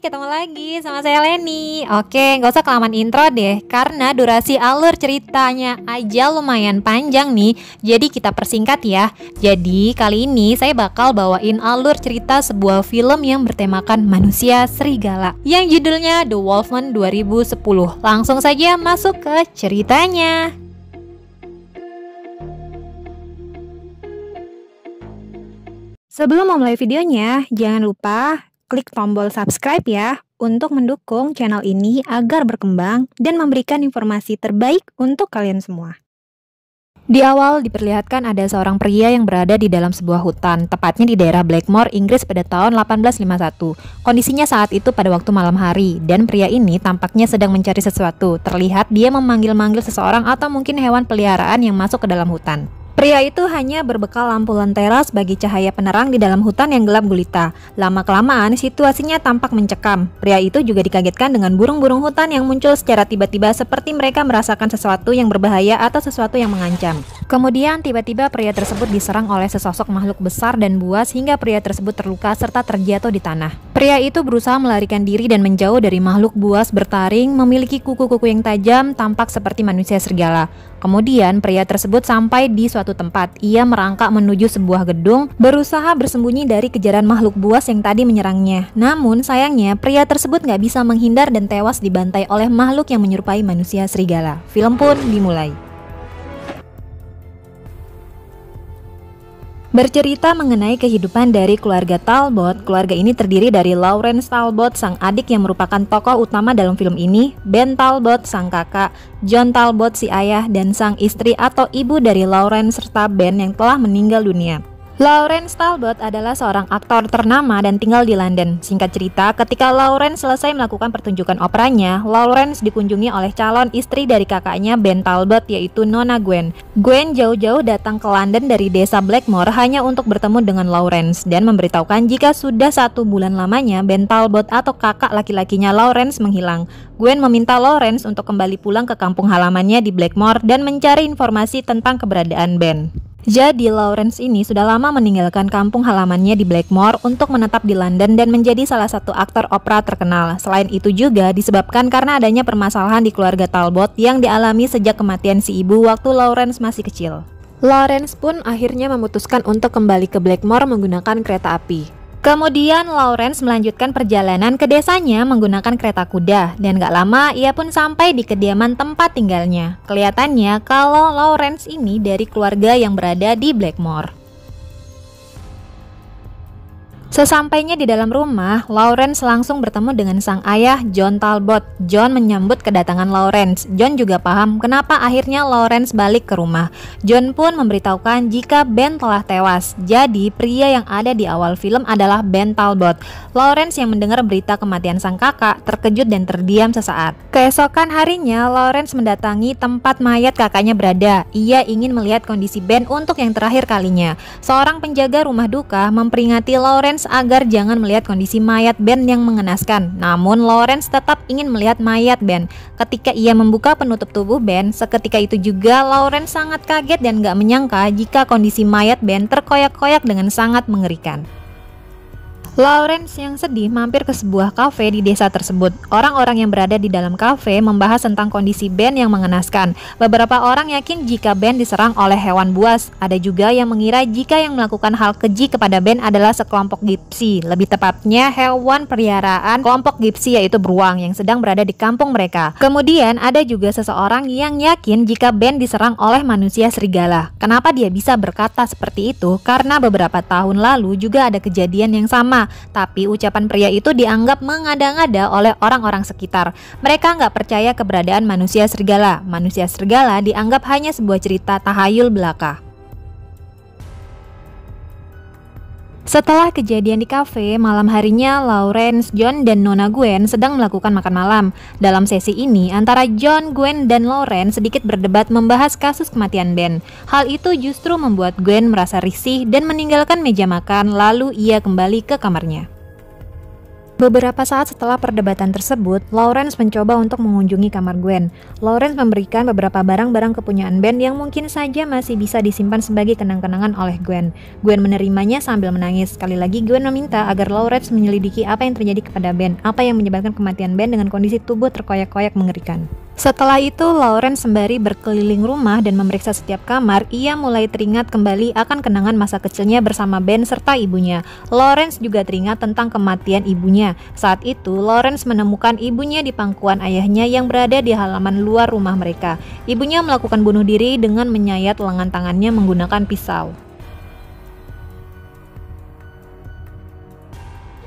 ketemu lagi sama saya Leni. Oke, nggak usah kelamaan intro deh, karena durasi alur ceritanya aja lumayan panjang nih. Jadi kita persingkat ya. Jadi kali ini saya bakal bawain alur cerita sebuah film yang bertemakan manusia serigala, yang judulnya The Wolfman 2010. Langsung saja masuk ke ceritanya. Sebelum memulai videonya, jangan lupa klik tombol subscribe ya untuk mendukung channel ini agar berkembang dan memberikan informasi terbaik untuk kalian semua. Di awal diperlihatkan ada seorang pria yang berada di dalam sebuah hutan, tepatnya di daerah Blackmore, Inggris pada tahun 1851. Kondisinya saat itu pada waktu malam hari, dan pria ini tampaknya sedang mencari sesuatu. Terlihat dia memanggil-manggil seseorang atau mungkin hewan peliharaan yang masuk ke dalam hutan. Pria itu hanya berbekal lampu lentera sebagai cahaya penerang di dalam hutan yang gelap gulita. Lama-kelamaan, situasinya tampak mencekam. Pria itu juga dikagetkan dengan burung-burung hutan yang muncul secara tiba-tiba seperti mereka merasakan sesuatu yang berbahaya atau sesuatu yang mengancam. Kemudian tiba-tiba pria tersebut diserang oleh sesosok makhluk besar dan buas hingga pria tersebut terluka serta terjatuh di tanah. Pria itu berusaha melarikan diri dan menjauh dari makhluk buas bertaring, memiliki kuku-kuku yang tajam, tampak seperti manusia serigala. Kemudian pria tersebut sampai di suatu tempat. Ia merangkak menuju sebuah gedung, berusaha bersembunyi dari kejaran makhluk buas yang tadi menyerangnya. Namun sayangnya pria tersebut nggak bisa menghindar dan tewas dibantai oleh makhluk yang menyerupai manusia serigala. Film pun dimulai. Bercerita mengenai kehidupan dari keluarga Talbot. Keluarga ini terdiri dari Lawrence Talbot, sang adik yang merupakan tokoh utama dalam film ini, Ben Talbot, sang kakak, John Talbot, si ayah, dan sang istri atau ibu dari Lawrence serta Ben yang telah meninggal dunia. Lawrence Talbot adalah seorang aktor ternama dan tinggal di London. Singkat cerita, ketika Lawrence selesai melakukan pertunjukan operanya, Lawrence dikunjungi oleh calon istri dari kakaknya Ben Talbot, yaitu Nona Gwen. Gwen jauh-jauh datang ke London dari desa Blackmore hanya untuk bertemu dengan Lawrence dan memberitahukan jika sudah 1 bulan lamanya Ben Talbot atau kakak laki-lakinya Lawrence menghilang. Gwen meminta Lawrence untuk kembali pulang ke kampung halamannya di Blackmore dan mencari informasi tentang keberadaan Ben. Jadi Lawrence ini sudah lama meninggalkan kampung halamannya di Blackmore untuk menetap di London dan menjadi salah satu aktor opera terkenal. Selain itu juga disebabkan karena adanya permasalahan di keluarga Talbot yang dialami sejak kematian si ibu waktu Lawrence masih kecil. Lawrence pun akhirnya memutuskan untuk kembali ke Blackmore menggunakan kereta api. Kemudian Lawrence melanjutkan perjalanan ke desanya menggunakan kereta kuda, dan gak lama ia pun sampai di kediaman tempat tinggalnya. Kelihatannya kalau Lawrence ini dari keluarga yang berada di Blackmore. Sesampainya di dalam rumah, Lawrence langsung bertemu dengan sang ayah, John Talbot. John menyambut kedatangan Lawrence. John juga paham kenapa akhirnya Lawrence balik ke rumah. John pun memberitahukan jika Ben telah tewas. Jadi pria yang ada di awal film adalah Ben Talbot. Lawrence yang mendengar berita kematian sang kakak terkejut dan terdiam sesaat. Keesokan harinya, Lawrence mendatangi tempat mayat kakaknya berada. Ia ingin melihat kondisi Ben untuk yang terakhir kalinya. Seorang penjaga rumah duka memperingati Lawrence agar jangan melihat kondisi mayat Ben yang mengenaskan. Namun Lawrence tetap ingin melihat mayat Ben. Ketika ia membuka penutup tubuh Ben, seketika itu juga Lawrence sangat kaget dan gak menyangka jika kondisi mayat Ben terkoyak-koyak dengan sangat mengerikan. Lawrence yang sedih mampir ke sebuah kafe di desa tersebut. Orang-orang yang berada di dalam kafe membahas tentang kondisi Ben yang mengenaskan. Beberapa orang yakin jika Ben diserang oleh hewan buas. Ada juga yang mengira jika yang melakukan hal keji kepada Ben adalah sekelompok gipsi. Lebih tepatnya hewan peliharaan kelompok gipsi, yaitu beruang yang sedang berada di kampung mereka. Kemudian ada juga seseorang yang yakin jika Ben diserang oleh manusia serigala. Kenapa dia bisa berkata seperti itu? Karena beberapa tahun lalu juga ada kejadian yang sama. Tapi ucapan pria itu dianggap mengada-ngada oleh orang-orang sekitar. Mereka nggak percaya keberadaan manusia serigala. Manusia serigala dianggap hanya sebuah cerita tahayul belaka. Setelah kejadian di kafe, malam harinya Lawrence, John, dan Nona Gwen sedang melakukan makan malam. Dalam sesi ini, antara John, Gwen, dan Lawrence sedikit berdebat membahas kasus kematian Ben. Hal itu justru membuat Gwen merasa risih dan meninggalkan meja makan, lalu ia kembali ke kamarnya. Beberapa saat setelah perdebatan tersebut, Lawrence mencoba untuk mengunjungi kamar Gwen. Lawrence memberikan beberapa barang-barang kepunyaan Ben yang mungkin saja masih bisa disimpan sebagai kenang-kenangan oleh Gwen. Gwen menerimanya sambil menangis. Sekali lagi Gwen meminta agar Lawrence menyelidiki apa yang terjadi kepada Ben, apa yang menyebabkan kematian Ben dengan kondisi tubuh terkoyak-koyak mengerikan. Setelah itu, Lawrence sembari berkeliling rumah dan memeriksa setiap kamar, ia mulai teringat kembali akan kenangan masa kecilnya bersama Ben serta ibunya. Lawrence juga teringat tentang kematian ibunya. Saat itu, Lawrence menemukan ibunya di pangkuan ayahnya yang berada di halaman luar rumah mereka. Ibunya melakukan bunuh diri dengan menyayat lengan tangannya menggunakan pisau.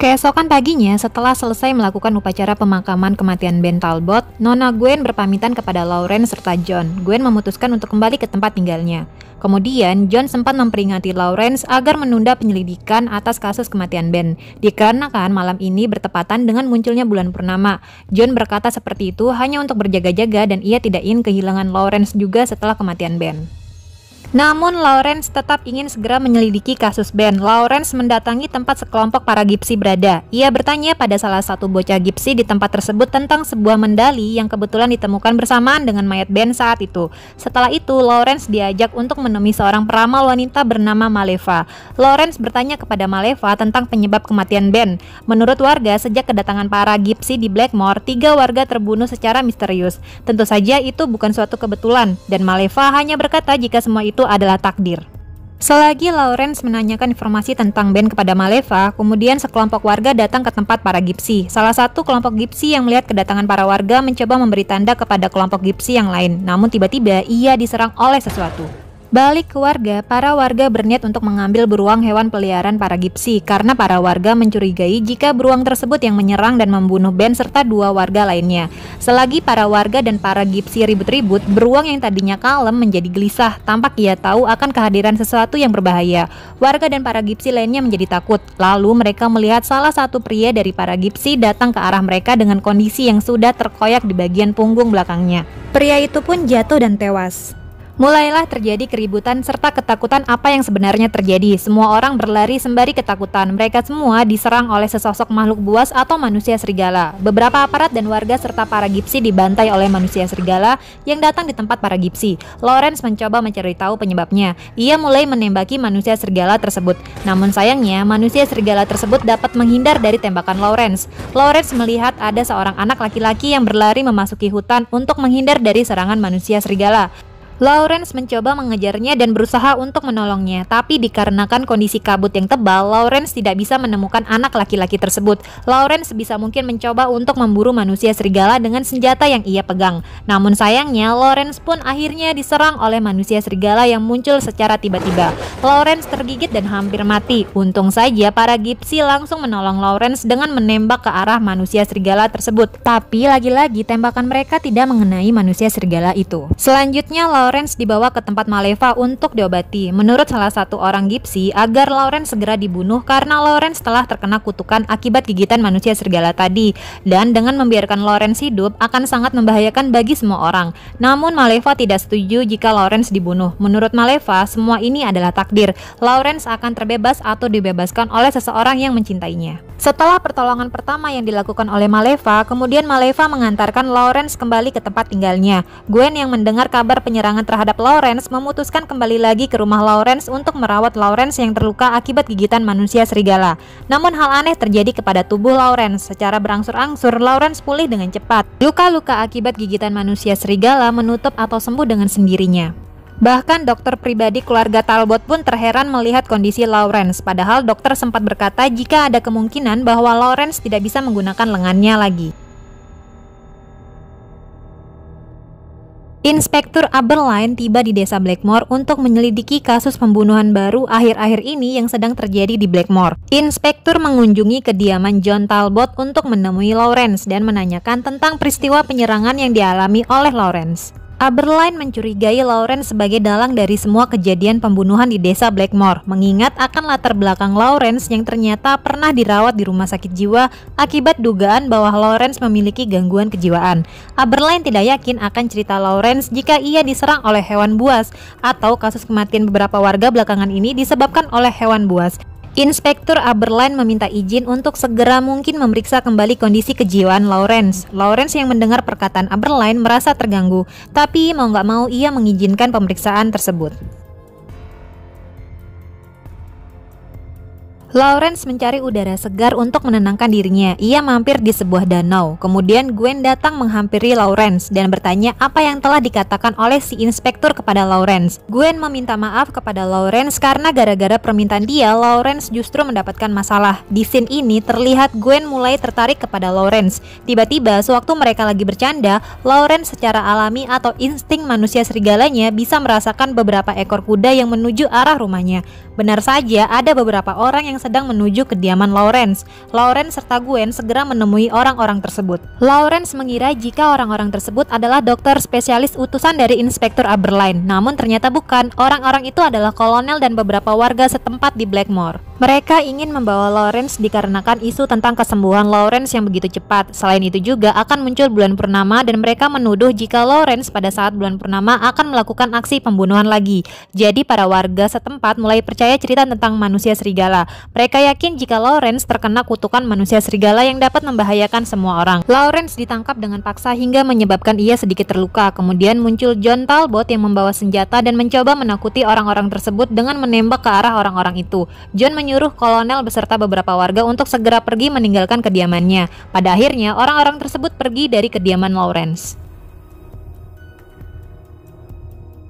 Keesokan paginya, setelah selesai melakukan upacara pemakaman kematian Ben Talbot, Nona Gwen berpamitan kepada Lawrence serta John. Gwen memutuskan untuk kembali ke tempat tinggalnya. Kemudian, John sempat memperingati Lawrence agar menunda penyelidikan atas kasus kematian Ben, dikarenakan malam ini bertepatan dengan munculnya bulan purnama. John berkata seperti itu hanya untuk berjaga-jaga dan ia tidak ingin kehilangan Lawrence juga setelah kematian Ben. Namun Lawrence tetap ingin segera menyelidiki kasus Ben. Lawrence mendatangi tempat sekelompok para Gypsy berada. Ia bertanya pada salah satu bocah Gypsy di tempat tersebut tentang sebuah medali yang kebetulan ditemukan bersamaan dengan mayat Ben saat itu. Setelah itu, Lawrence diajak untuk menemui seorang peramal wanita bernama Maleva. Lawrence bertanya kepada Maleva tentang penyebab kematian Ben. Menurut warga, sejak kedatangan para Gypsy di Blackmore, 3 warga terbunuh secara misterius. Tentu saja itu bukan suatu kebetulan, dan Maleva hanya berkata jika semua itu adalah takdir. Selagi Lawrence menanyakan informasi tentang Ben kepada Maleva, kemudian sekelompok warga datang ke tempat para Gypsy. Salah satu kelompok Gypsy yang melihat kedatangan para warga mencoba memberi tanda kepada kelompok Gypsy yang lain, namun tiba-tiba ia diserang oleh sesuatu. Balik ke warga, para warga berniat untuk mengambil beruang hewan peliharaan para Gypsy karena para warga mencurigai jika beruang tersebut yang menyerang dan membunuh Ben serta 2 warga lainnya. Selagi para warga dan para Gypsy ribut-ribut, beruang yang tadinya kalem menjadi gelisah. Tampak ia tahu akan kehadiran sesuatu yang berbahaya. Warga dan para Gypsy lainnya menjadi takut. Lalu mereka melihat salah satu pria dari para Gypsy datang ke arah mereka dengan kondisi yang sudah terkoyak di bagian punggung belakangnya. Pria itu pun jatuh dan tewas. Mulailah terjadi keributan serta ketakutan apa yang sebenarnya terjadi. Semua orang berlari sembari ketakutan. Mereka semua diserang oleh sesosok makhluk buas atau manusia serigala. Beberapa aparat dan warga serta para Gypsy dibantai oleh manusia serigala yang datang di tempat para Gypsy. Lawrence mencoba mencari tahu penyebabnya. Ia mulai menembaki manusia serigala tersebut. Namun sayangnya, manusia serigala tersebut dapat menghindar dari tembakan Lawrence. Lawrence melihat ada seorang anak laki-laki yang berlari memasuki hutan untuk menghindar dari serangan manusia serigala. Lawrence mencoba mengejarnya dan berusaha untuk menolongnya, tapi dikarenakan kondisi kabut yang tebal, Lawrence tidak bisa menemukan anak laki-laki tersebut. Lawrence sebisa mungkin mencoba untuk memburu manusia serigala dengan senjata yang ia pegang. Namun sayangnya, Lawrence pun akhirnya diserang oleh manusia serigala yang muncul secara tiba-tiba. Lawrence tergigit dan hampir mati. Untung saja para Gypsy langsung menolong Lawrence dengan menembak ke arah manusia serigala tersebut. Tapi lagi-lagi tembakan mereka tidak mengenai manusia serigala itu. Selanjutnya, Lawrence dibawa ke tempat Maleva untuk diobati. Menurut salah satu orang Gypsy, agar Lawrence segera dibunuh karena Lawrence telah terkena kutukan akibat gigitan manusia serigala tadi, dan dengan membiarkan Lawrence hidup akan sangat membahayakan bagi semua orang. Namun Maleva tidak setuju jika Lawrence dibunuh. Menurut Maleva, semua ini adalah takdir. Lawrence akan terbebas atau dibebaskan oleh seseorang yang mencintainya. Setelah pertolongan pertama yang dilakukan oleh Maleva, kemudian Maleva mengantarkan Lawrence kembali ke tempat tinggalnya. Gwen yang mendengar kabar penyerangan terhadap Lawrence memutuskan kembali lagi ke rumah Lawrence untuk merawat Lawrence yang terluka akibat gigitan manusia serigala. Namun hal aneh terjadi kepada tubuh Lawrence. Secara berangsur-angsur, Lawrence pulih dengan cepat. Luka-luka akibat gigitan manusia serigala menutup atau sembuh dengan sendirinya. Bahkan dokter pribadi keluarga Talbot pun terheran melihat kondisi Lawrence. Padahal dokter sempat berkata jika ada kemungkinan bahwa Lawrence tidak bisa menggunakan lengannya lagi. Inspektur Aberline tiba di desa Blackmore untuk menyelidiki kasus pembunuhan baru akhir-akhir ini yang sedang terjadi di Blackmore. Inspektur mengunjungi kediaman John Talbot untuk menemui Lawrence dan menanyakan tentang peristiwa penyerangan yang dialami oleh Lawrence. Aberline mencurigai Lawrence sebagai dalang dari semua kejadian pembunuhan di desa Blackmore, mengingat akan latar belakang Lawrence yang ternyata pernah dirawat di rumah sakit jiwa akibat dugaan bahwa Lawrence memiliki gangguan kejiwaan. Aberline tidak yakin akan cerita Lawrence jika ia diserang oleh hewan buas, atau kasus kematian beberapa warga belakangan ini disebabkan oleh hewan buas. Inspektur Aberline meminta izin untuk segera mungkin memeriksa kembali kondisi kejiwaan Lawrence. Lawrence yang mendengar perkataan Aberline merasa terganggu, tapi mau nggak mau ia mengizinkan pemeriksaan tersebut. Lawrence mencari udara segar untuk menenangkan dirinya. Ia mampir di sebuah danau. Kemudian Gwen datang menghampiri Lawrence dan bertanya apa yang telah dikatakan oleh si inspektur kepada Lawrence. Gwen meminta maaf kepada Lawrence karena gara-gara permintaan dia, Lawrence justru mendapatkan masalah. Di scene ini terlihat Gwen mulai tertarik kepada Lawrence. Tiba-tiba sewaktu mereka lagi bercanda, Lawrence secara alami atau insting manusia serigalanya bisa merasakan beberapa ekor kuda yang menuju arah rumahnya. Benar saja, ada beberapa orang yang sedang menuju kediaman Lawrence. Lawrence serta Gwen segera menemui orang-orang tersebut. Lawrence mengira jika orang-orang tersebut adalah dokter spesialis utusan dari Inspektur Aberline. Namun ternyata bukan. Orang-orang itu adalah kolonel dan beberapa warga setempat di Blackmore. Mereka ingin membawa Lawrence dikarenakan isu tentang kesembuhan Lawrence yang begitu cepat. Selain itu juga akan muncul bulan purnama dan mereka menuduh jika Lawrence pada saat bulan purnama akan melakukan aksi pembunuhan lagi. Jadi para warga setempat mulai percaya cerita tentang manusia serigala. Mereka yakin jika Lawrence terkena kutukan manusia serigala yang dapat membahayakan semua orang. Lawrence ditangkap dengan paksa hingga menyebabkan ia sedikit terluka. Kemudian muncul John Talbot yang membawa senjata dan mencoba menakuti orang-orang tersebut dengan menembak ke arah orang-orang itu. John menyuruh kolonel beserta beberapa warga untuk segera pergi meninggalkan kediamannya. Pada akhirnya, orang-orang tersebut pergi dari kediaman Lawrence.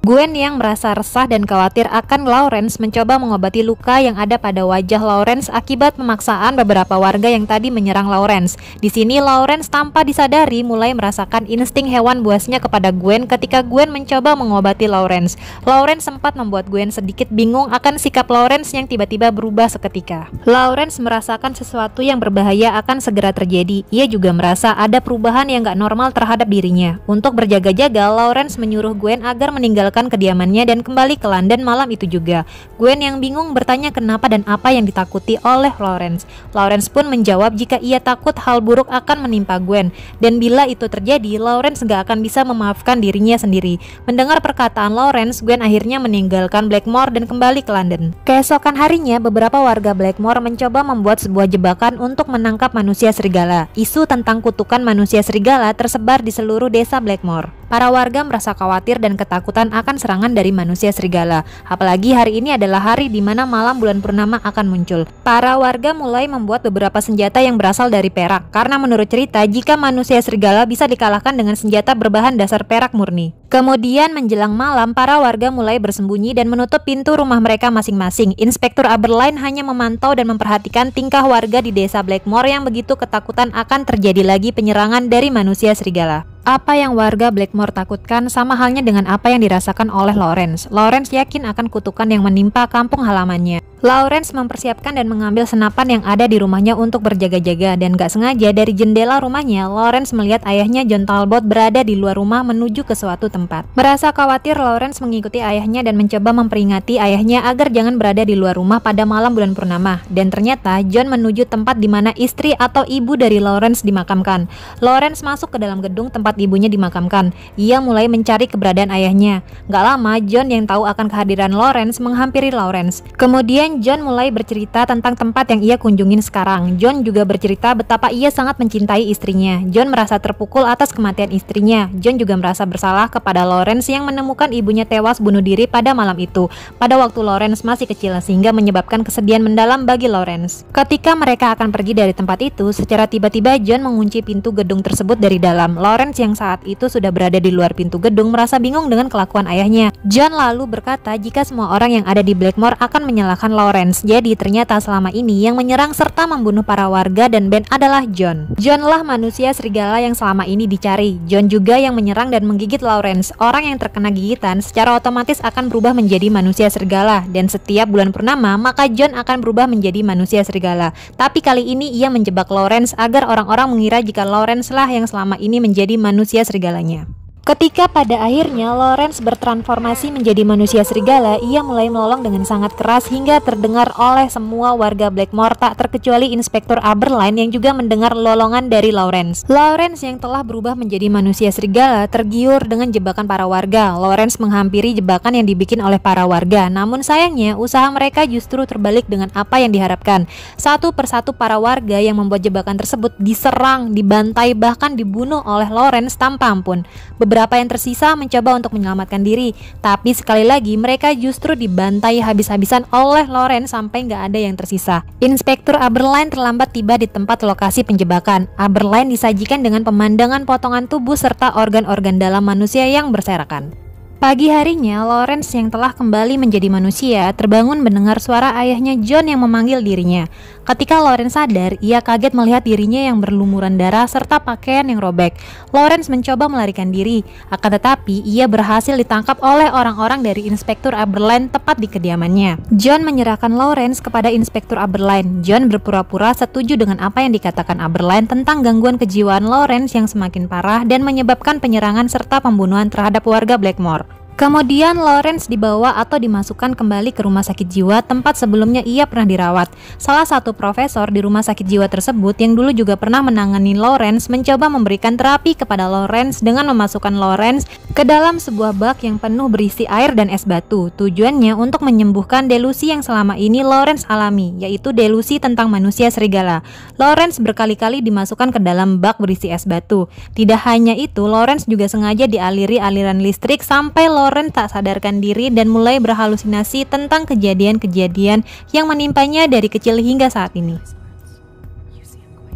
Gwen yang merasa resah dan khawatir akan Lawrence mencoba mengobati luka yang ada pada wajah Lawrence akibat pemaksaan beberapa warga yang tadi menyerang Lawrence. Di sini Lawrence tanpa disadari mulai merasakan insting hewan buasnya kepada Gwen ketika Gwen mencoba mengobati Lawrence. Lawrence sempat membuat Gwen sedikit bingung akan sikap Lawrence yang tiba-tiba berubah seketika. Lawrence merasakan sesuatu yang berbahaya akan segera terjadi. Ia juga merasa ada perubahan yang gak normal terhadap dirinya. Untuk berjaga-jaga, Lawrence menyuruh Gwen agar meninggalkan kediamannya dan kembali ke London malam itu juga. Gwen yang bingung bertanya kenapa dan apa yang ditakuti oleh Lawrence. Lawrence pun menjawab jika ia takut hal buruk akan menimpa Gwen, dan bila itu terjadi, Lawrence gak akan bisa memaafkan dirinya sendiri. Mendengar perkataan Lawrence, Gwen akhirnya meninggalkan Blackmore dan kembali ke London. Keesokan harinya, beberapa warga Blackmore mencoba membuat sebuah jebakan untuk menangkap manusia serigala. Isu tentang kutukan manusia serigala tersebar di seluruh desa Blackmore. Para warga merasa khawatir dan ketakutan akan serangan dari manusia serigala. Apalagi hari ini adalah hari di mana malam bulan purnama akan muncul. Para warga mulai membuat beberapa senjata yang berasal dari perak, karena menurut cerita jika manusia serigala bisa dikalahkan dengan senjata berbahan dasar perak murni. Kemudian menjelang malam, para warga mulai bersembunyi dan menutup pintu rumah mereka masing-masing. Inspektur Aberline hanya memantau dan memperhatikan tingkah warga di desa Blackmore yang begitu ketakutan akan terjadi lagi penyerangan dari manusia serigala. Apa yang warga Blackmore takutkan sama halnya dengan apa yang dirasakan oleh Lawrence. Lawrence yakin akan kutukan yang menimpa kampung halamannya. Lawrence mempersiapkan dan mengambil senapan yang ada di rumahnya untuk berjaga-jaga, dan gak sengaja dari jendela rumahnya, Lawrence melihat ayahnya John Talbot berada di luar rumah menuju ke suatu tempat. Merasa khawatir, Lawrence mengikuti ayahnya dan mencoba memperingati ayahnya agar jangan berada di luar rumah pada malam bulan purnama. Dan ternyata John menuju tempat di mana istri atau ibu dari Lawrence dimakamkan. Lawrence masuk ke dalam gedung tempat ibunya dimakamkan. Ia mulai mencari keberadaan ayahnya. Gak lama, John yang tahu akan kehadiran Lawrence menghampiri Lawrence. Kemudian John mulai bercerita tentang tempat yang ia kunjungin sekarang. John juga bercerita betapa ia sangat mencintai istrinya. John merasa terpukul atas kematian istrinya. John juga merasa bersalah kepada Lawrence yang menemukan ibunya tewas bunuh diri pada malam itu, pada waktu Lawrence masih kecil, sehingga menyebabkan kesedihan mendalam bagi Lawrence. Ketika mereka akan pergi dari tempat itu, secara tiba-tiba John mengunci pintu gedung tersebut dari dalam. Lawrence yang saat itu sudah berada di luar pintu gedung merasa bingung dengan kelakuan ayahnya. John lalu berkata jika semua orang yang ada di Blackmore akan menyalahkan Lawrence. Jadi ternyata selama ini yang menyerang serta membunuh para warga dan Ben adalah John. John lah manusia serigala yang selama ini dicari. John juga yang menyerang dan menggigit Lawrence. Orang yang terkena gigitan secara otomatis akan berubah menjadi manusia serigala, dan setiap bulan purnama maka John akan berubah menjadi manusia serigala. Tapi kali ini ia menjebak Lawrence agar orang-orang mengira jika Lawrence lah yang selama ini menjadi manusia serigalanya. Ketika pada akhirnya Lawrence bertransformasi menjadi manusia serigala, ia mulai melolong dengan sangat keras hingga terdengar oleh semua warga Blackmore, tak terkecuali Inspektur Aberline yang juga mendengar lolongan dari Lawrence. Lawrence yang telah berubah menjadi manusia serigala tergiur dengan jebakan para warga. Lawrence menghampiri jebakan yang dibikin oleh para warga, namun sayangnya usaha mereka justru terbalik dengan apa yang diharapkan. Satu persatu para warga yang membuat jebakan tersebut diserang, dibantai, bahkan dibunuh oleh Lawrence tanpa ampun. Beberapa yang tersisa mencoba untuk menyelamatkan diri, tapi sekali lagi mereka justru dibantai habis-habisan oleh Lawrence sampai nggak ada yang tersisa. Inspektur Aberline terlambat tiba di tempat lokasi penjebakan. Aberline disajikan dengan pemandangan potongan tubuh serta organ-organ dalam manusia yang berserakan. Pagi harinya, Lawrence yang telah kembali menjadi manusia terbangun mendengar suara ayahnya John yang memanggil dirinya. Ketika Lawrence sadar, ia kaget melihat dirinya yang berlumuran darah serta pakaian yang robek. Lawrence mencoba melarikan diri, akan tetapi ia berhasil ditangkap oleh orang-orang dari Inspektur Aberline tepat di kediamannya. John menyerahkan Lawrence kepada Inspektur Aberline. John berpura-pura setuju dengan apa yang dikatakan Aberline tentang gangguan kejiwaan Lawrence yang semakin parah dan menyebabkan penyerangan serta pembunuhan terhadap warga Blackmore. Kemudian Lawrence dibawa atau dimasukkan kembali ke rumah sakit jiwa tempat sebelumnya ia pernah dirawat. Salah satu profesor di rumah sakit jiwa tersebut yang dulu juga pernah menangani Lawrence mencoba memberikan terapi kepada Lawrence dengan memasukkan Lawrence ke dalam sebuah bak yang penuh berisi air dan es batu. Tujuannya untuk menyembuhkan delusi yang selama ini Lawrence alami, yaitu delusi tentang manusia serigala. Lawrence berkali-kali dimasukkan ke dalam bak berisi es batu. Tidak hanya itu, Lawrence juga sengaja dialiri aliran listrik sampai Lawrence tak sadarkan diri dan mulai berhalusinasi tentang kejadian-kejadian yang menimpanya dari kecil hingga saat ini.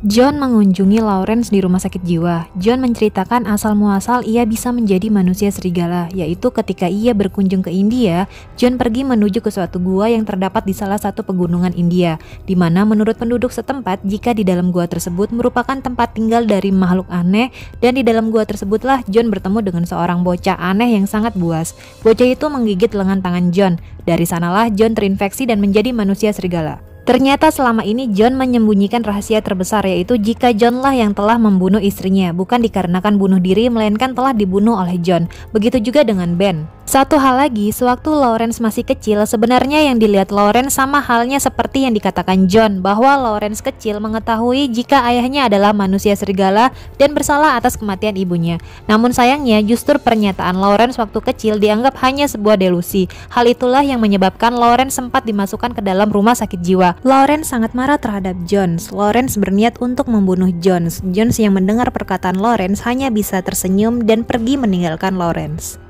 John mengunjungi Lawrence di rumah sakit jiwa. John menceritakan asal-muasal ia bisa menjadi manusia serigala, yaitu ketika ia berkunjung ke India. John pergi menuju ke suatu gua yang terdapat di salah satu pegunungan India, di mana menurut penduduk setempat, jika di dalam gua tersebut merupakan tempat tinggal dari makhluk aneh, dan di dalam gua tersebutlah John bertemu dengan seorang bocah aneh yang sangat buas. Bocah itu menggigit lengan tangan John. Dari sanalah John terinfeksi dan menjadi manusia serigala. Ternyata selama ini John menyembunyikan rahasia terbesar, yaitu jika Johnlah yang telah membunuh istrinya, bukan dikarenakan bunuh diri melainkan telah dibunuh oleh John. Begitu juga dengan Ben. Satu hal lagi, sewaktu Lawrence masih kecil, sebenarnya yang dilihat Lawrence sama halnya seperti yang dikatakan John, bahwa Lawrence kecil mengetahui jika ayahnya adalah manusia serigala dan bersalah atas kematian ibunya. Namun sayangnya justru pernyataan Lawrence waktu kecil dianggap hanya sebuah delusi. Hal itulah yang menyebabkan Lawrence sempat dimasukkan ke dalam rumah sakit jiwa. Lawrence sangat marah terhadap Jones. Lawrence berniat untuk membunuh Jones. Jones yang mendengar perkataan Lawrence hanya bisa tersenyum dan pergi meninggalkan Lawrence.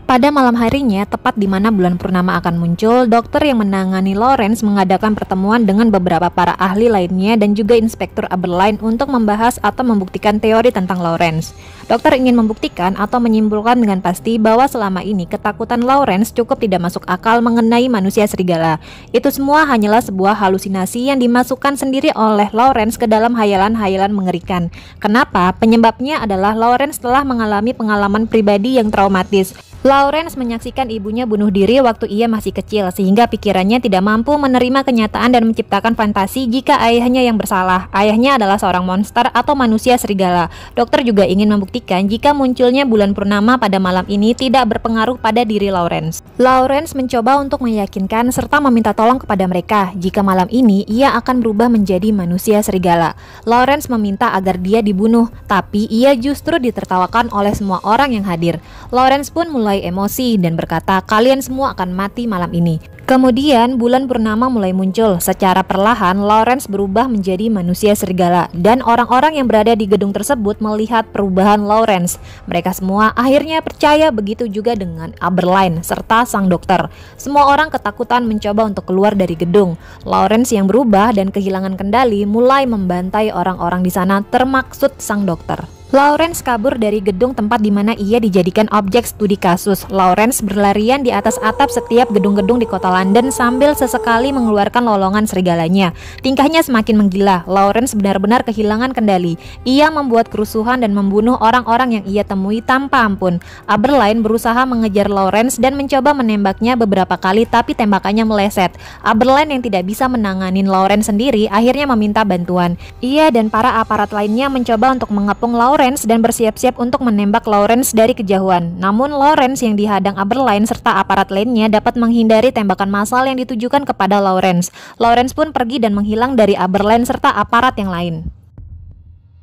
Pada malam harinya, tepat di mana bulan purnama akan muncul, dokter yang menangani Lawrence mengadakan pertemuan dengan beberapa para ahli lainnya dan juga Inspektur Aberline untuk membahas atau membuktikan teori tentang Lawrence. Dokter ingin membuktikan atau menyimpulkan dengan pasti bahwa selama ini ketakutan Lawrence cukup tidak masuk akal mengenai manusia serigala. Itu semua hanyalah sebuah halusinasi yang dimasukkan sendiri oleh Lawrence ke dalam hayalan-hayalan mengerikan. Kenapa? Penyebabnya adalah Lawrence telah mengalami pengalaman pribadi yang traumatis. Lawrence menyaksikan ibunya bunuh diri waktu ia masih kecil, sehingga pikirannya tidak mampu menerima kenyataan dan menciptakan fantasi jika ayahnya yang bersalah. Ayahnya adalah seorang monster atau manusia serigala. Dokter juga ingin membuktikan jika munculnya bulan purnama pada malam ini tidak berpengaruh pada diri Lawrence. Lawrence mencoba untuk meyakinkan serta meminta tolong kepada mereka jika malam ini ia akan berubah menjadi manusia serigala. Lawrence meminta agar dia dibunuh, tapi ia justru ditertawakan oleh semua orang yang hadir. Lawrence pun mulai emosi dan berkata, "Kalian semua akan mati malam ini." Kemudian bulan purnama mulai muncul. Secara perlahan Lawrence berubah menjadi manusia serigala, dan orang-orang yang berada di gedung tersebut melihat perubahan Lawrence. Mereka semua akhirnya percaya, begitu juga dengan Aberline serta sang dokter. Semua orang ketakutan mencoba untuk keluar dari gedung. Lawrence yang berubah dan kehilangan kendali mulai membantai orang-orang di sana, termaksud sang dokter. Lawrence kabur dari gedung tempat di mana ia dijadikan objek studi kasus. Lawrence berlarian di atas atap setiap gedung-gedung di kota London sambil sesekali mengeluarkan lolongan serigalanya. Tingkahnya semakin menggila. Lawrence benar-benar kehilangan kendali. Ia membuat kerusuhan dan membunuh orang-orang yang ia temui tanpa ampun. Aberline berusaha mengejar Lawrence dan mencoba menembaknya beberapa kali, tapi tembakannya meleset. Aberline yang tidak bisa menanganin Lawrence sendiri akhirnya meminta bantuan. Ia dan para aparat lainnya mencoba untuk mengepung Lawrence Lawrence dan bersiap-siap untuk menembak Lawrence dari kejauhan. Namun Lawrence yang dihadang Aberline serta aparat lainnya dapat menghindari tembakan massal yang ditujukan kepada Lawrence. Lawrence pun pergi dan menghilang dari Aberline serta aparat yang lain.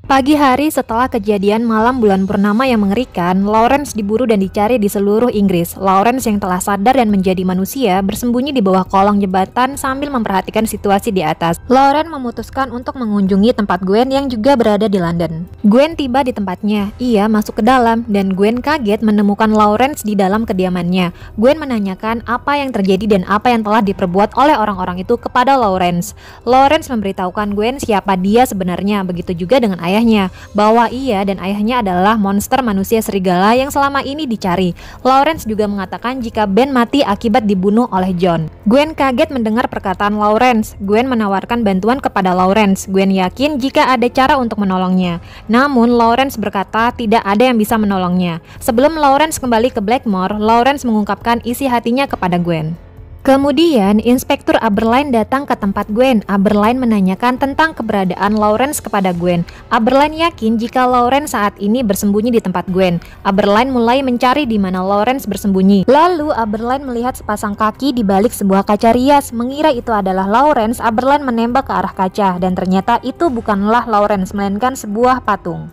Pagi hari setelah kejadian malam bulan purnama yang mengerikan, Lawrence diburu dan dicari di seluruh Inggris. Lawrence yang telah sadar dan menjadi manusia bersembunyi di bawah kolong jembatan sambil memperhatikan situasi di atas. Lawrence memutuskan untuk mengunjungi tempat Gwen yang juga berada di London. Gwen tiba di tempatnya. Ia masuk ke dalam dan Gwen kaget menemukan Lawrence di dalam kediamannya. Gwen menanyakan apa yang terjadi dan apa yang telah diperbuat oleh orang-orang itu kepada Lawrence. Lawrence memberitahukan Gwen siapa dia sebenarnya, begitu juga dengan ayahnya, bahwa ia dan ayahnya adalah monster manusia serigala yang selama ini dicari. Lawrence juga mengatakan jika Ben mati akibat dibunuh oleh John. Gwen kaget mendengar perkataan Lawrence. Gwen menawarkan bantuan kepada Lawrence. Gwen yakin jika ada cara untuk menolongnya. Namun Lawrence berkata tidak ada yang bisa menolongnya. Sebelum Lawrence kembali ke Blackmore, Lawrence mengungkapkan isi hatinya kepada Gwen. Kemudian, Inspektur Aberline datang ke tempat Gwen. Aberline menanyakan tentang keberadaan Lawrence kepada Gwen. Aberline yakin jika Lawrence saat ini bersembunyi di tempat Gwen. Aberline mulai mencari di mana Lawrence bersembunyi. Lalu, Aberline melihat sepasang kaki di balik sebuah kaca rias. Mengira itu adalah Lawrence, Aberline menembak ke arah kaca. Dan ternyata itu bukanlah Lawrence, melainkan sebuah patung.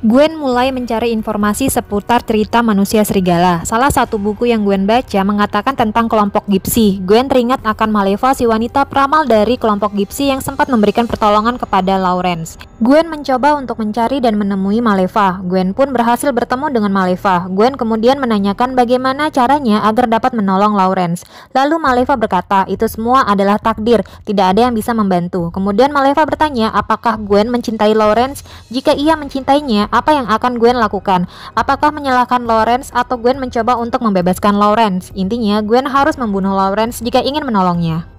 Gwen mulai mencari informasi seputar cerita manusia serigala. Salah satu buku yang Gwen baca mengatakan tentang kelompok Gypsy. Gwen teringat akan Maleva, si wanita peramal dari kelompok Gypsy yang sempat memberikan pertolongan kepada Lawrence. Gwen mencoba untuk mencari dan menemui Maleva. Gwen pun berhasil bertemu dengan Maleva. Gwen kemudian menanyakan bagaimana caranya agar dapat menolong Lawrence. Lalu Maleva berkata, itu semua adalah takdir, tidak ada yang bisa membantu. Kemudian Maleva bertanya, apakah Gwen mencintai Lawrence? Jika ia mencintainya, apa yang akan Gwen lakukan? Apakah menyalahkan Lawrence atau Gwen mencoba untuk membebaskan Lawrence? Intinya, Gwen harus membunuh Lawrence jika ingin menolongnya.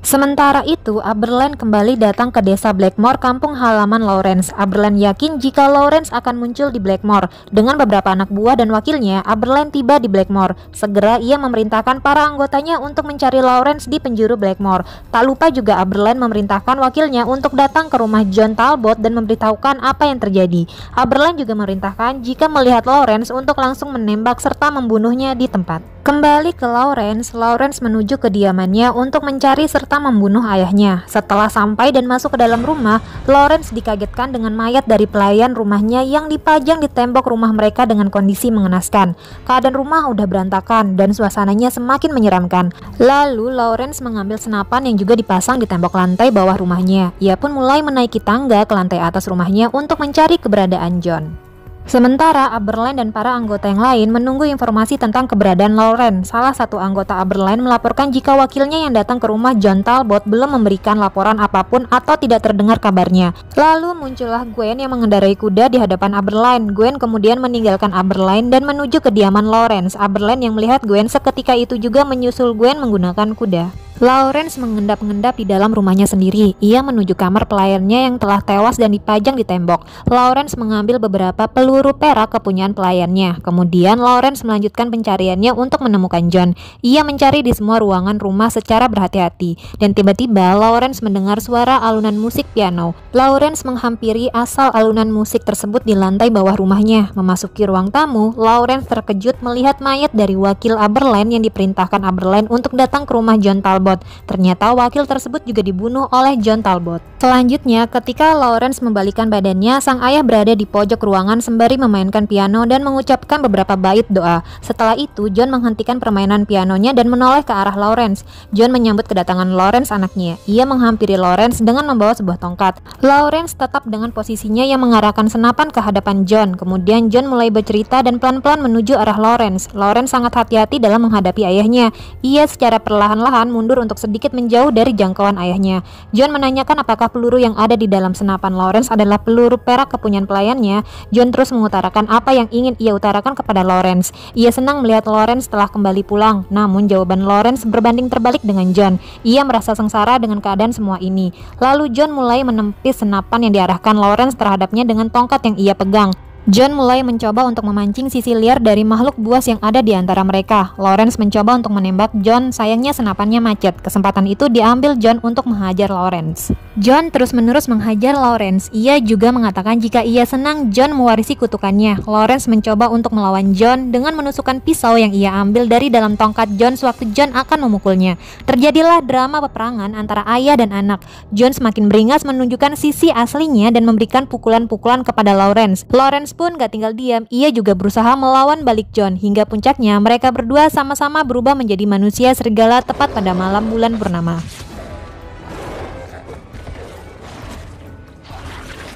Sementara itu, Aberline kembali datang ke desa Blackmore, kampung halaman Lawrence. Aberline yakin jika Lawrence akan muncul di Blackmore. Dengan beberapa anak buah dan wakilnya, Aberline tiba di Blackmore. Segera ia memerintahkan para anggotanya untuk mencari Lawrence di penjuru Blackmore. Tak lupa juga Aberline memerintahkan wakilnya untuk datang ke rumah John Talbot dan memberitahukan apa yang terjadi. Aberline juga memerintahkan jika melihat Lawrence untuk langsung menembak serta membunuhnya di tempat. Kembali ke Lawrence, Lawrence menuju kediamannya untuk mencari serta membunuh ayahnya. Setelah sampai dan masuk ke dalam rumah, Lawrence dikagetkan dengan mayat dari pelayan rumahnya yang dipajang di tembok rumah mereka dengan kondisi mengenaskan. Keadaan rumah udah berantakan dan suasananya semakin menyeramkan. Lalu Lawrence mengambil senapan yang juga dipasang di tembok lantai bawah rumahnya. Ia pun mulai menaiki tangga ke lantai atas rumahnya untuk mencari keberadaan John. Sementara Aberline dan para anggota yang lain menunggu informasi tentang keberadaan Lawrence. Salah satu anggota Aberline melaporkan jika wakilnya yang datang ke rumah John Talbot belum memberikan laporan apapun atau tidak terdengar kabarnya. Lalu muncullah Gwen yang mengendarai kuda di hadapan Aberline. Gwen kemudian meninggalkan Aberline dan menuju kediaman Lawrence. Aberline yang melihat Gwen seketika itu juga menyusul Gwen menggunakan kuda. Lawrence mengendap-endap di dalam rumahnya sendiri. Ia menuju kamar pelayannya yang telah tewas dan dipajang di tembok. Lawrence mengambil beberapa peluru perak kepunyaan pelayannya. Kemudian Lawrence melanjutkan pencariannya untuk menemukan John. Ia mencari di semua ruangan rumah secara berhati-hati. Dan tiba-tiba Lawrence mendengar suara alunan musik piano. Lawrence menghampiri asal alunan musik tersebut di lantai bawah rumahnya. Memasuki ruang tamu, Lawrence terkejut melihat mayat dari wakil Aberline yang diperintahkan Aberline untuk datang ke rumah John Talbot. Ternyata wakil tersebut juga dibunuh oleh John Talbot. Selanjutnya, ketika Lawrence membalikkan badannya, sang ayah berada di pojok ruangan sembari memainkan piano dan mengucapkan beberapa bait doa. Setelah itu, John menghentikan permainan pianonya dan menoleh ke arah Lawrence. John menyambut kedatangan Lawrence anaknya. Ia menghampiri Lawrence dengan membawa sebuah tongkat. Lawrence tetap dengan posisinya yang mengarahkan senapan ke hadapan John. Kemudian John mulai bercerita dan pelan-pelan menuju arah Lawrence. Lawrence sangat hati-hati dalam menghadapi ayahnya. Ia secara perlahan-lahan mundur untuk sedikit menjauh dari jangkauan ayahnya. John menanyakan apakah peluru yang ada di dalam senapan Lawrence adalah peluru perak kepunyaan pelayannya. John terus mengutarakan apa yang ingin ia utarakan kepada Lawrence. Ia senang melihat Lawrence telah kembali pulang. Namun jawaban Lawrence berbanding terbalik dengan John. Ia merasa sengsara dengan keadaan semua ini. Lalu John mulai menepis senapan yang diarahkan Lawrence terhadapnya dengan tongkat yang ia pegang. John mulai mencoba untuk memancing sisi liar dari makhluk buas yang ada di antara mereka. Lawrence mencoba untuk menembak John, sayangnya senapannya macet. Kesempatan itu diambil John untuk menghajar Lawrence. John terus-menerus menghajar Lawrence. Ia juga mengatakan jika ia senang John mewarisi kutukannya. Lawrence mencoba untuk melawan John dengan menusukkan pisau yang ia ambil dari dalam tongkat John sewaktu John akan memukulnya. Terjadilah drama peperangan antara ayah dan anak. John semakin beringas menunjukkan sisi aslinya dan memberikan pukulan-pukulan kepada Lawrence. Lawrence pun gak tinggal diam, ia juga berusaha melawan balik John. Hingga puncaknya mereka berdua sama-sama berubah menjadi manusia serigala tepat pada malam bulan purnama.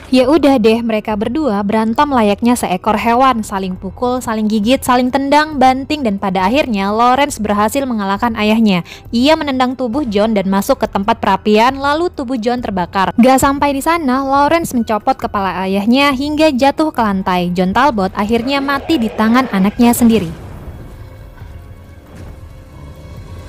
Ya udah deh, mereka berdua berantem layaknya seekor hewan, saling pukul, saling gigit, saling tendang, banting, dan pada akhirnya Lawrence berhasil mengalahkan ayahnya. Ia menendang tubuh John dan masuk ke tempat perapian, lalu tubuh John terbakar. Gak sampai di sana, Lawrence mencopot kepala ayahnya hingga jatuh ke lantai. John Talbot akhirnya mati di tangan anaknya sendiri.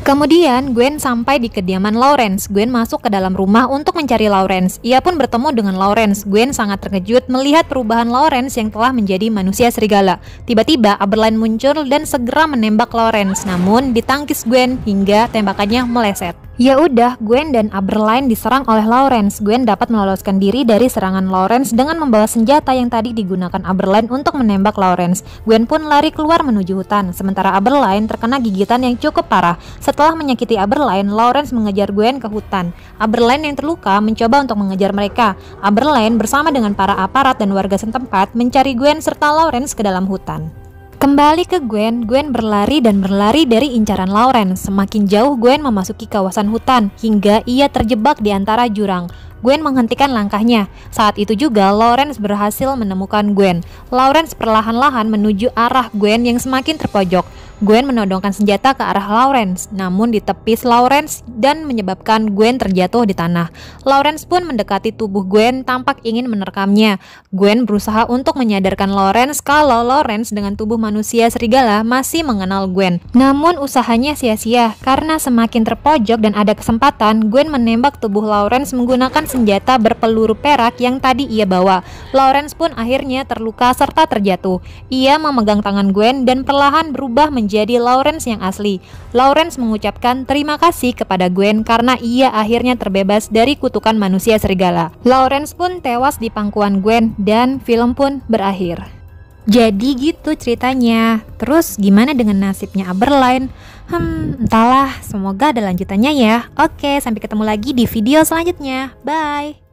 Kemudian Gwen sampai di kediaman Lawrence. Gwen masuk ke dalam rumah untuk mencari Lawrence. Ia pun bertemu dengan Lawrence. Gwen sangat terkejut melihat perubahan Lawrence yang telah menjadi manusia serigala. Tiba-tiba Aberline muncul dan segera menembak Lawrence. Namun ditangkis Gwen hingga tembakannya meleset. Ya udah, Gwen dan Aberline diserang oleh Lawrence. Gwen dapat meloloskan diri dari serangan Lawrence dengan membawa senjata yang tadi digunakan Aberline untuk menembak Lawrence. Gwen pun lari keluar menuju hutan, sementara Aberline terkena gigitan yang cukup parah. Setelah menyakiti Aberline, Lawrence mengejar Gwen ke hutan. Aberline yang terluka mencoba untuk mengejar mereka. Aberline bersama dengan para aparat dan warga setempat mencari Gwen serta Lawrence ke dalam hutan. Kembali ke Gwen, Gwen berlari dan berlari dari incaran Lawrence. Semakin jauh Gwen memasuki kawasan hutan, hingga ia terjebak di antara jurang. Gwen menghentikan langkahnya. Saat itu juga Lawrence berhasil menemukan Gwen. Lawrence perlahan-lahan menuju arah Gwen yang semakin terpojok. Gwen menodongkan senjata ke arah Lawrence, namun ditepis Lawrence dan menyebabkan Gwen terjatuh di tanah. Lawrence pun mendekati tubuh Gwen tampak ingin menerkamnya. Gwen berusaha untuk menyadarkan Lawrence kalau Lawrence dengan tubuh manusia serigala masih mengenal Gwen. Namun usahanya sia-sia karena semakin terpojok dan ada kesempatan, Gwen menembak tubuh Lawrence menggunakan senjata berpeluru perak yang tadi ia bawa. Lawrence pun akhirnya terluka serta terjatuh. Ia memegang tangan Gwen dan perlahan berubah menjadi Lawrence yang asli. Lawrence mengucapkan terima kasih kepada Gwen karena ia akhirnya terbebas dari kutukan manusia serigala. Lawrence pun tewas di pangkuan Gwen dan film pun berakhir. Jadi gitu ceritanya. Terus gimana dengan nasibnya Aberline? Entahlah, semoga ada lanjutannya ya. Oke, sampai ketemu lagi di video selanjutnya. Bye.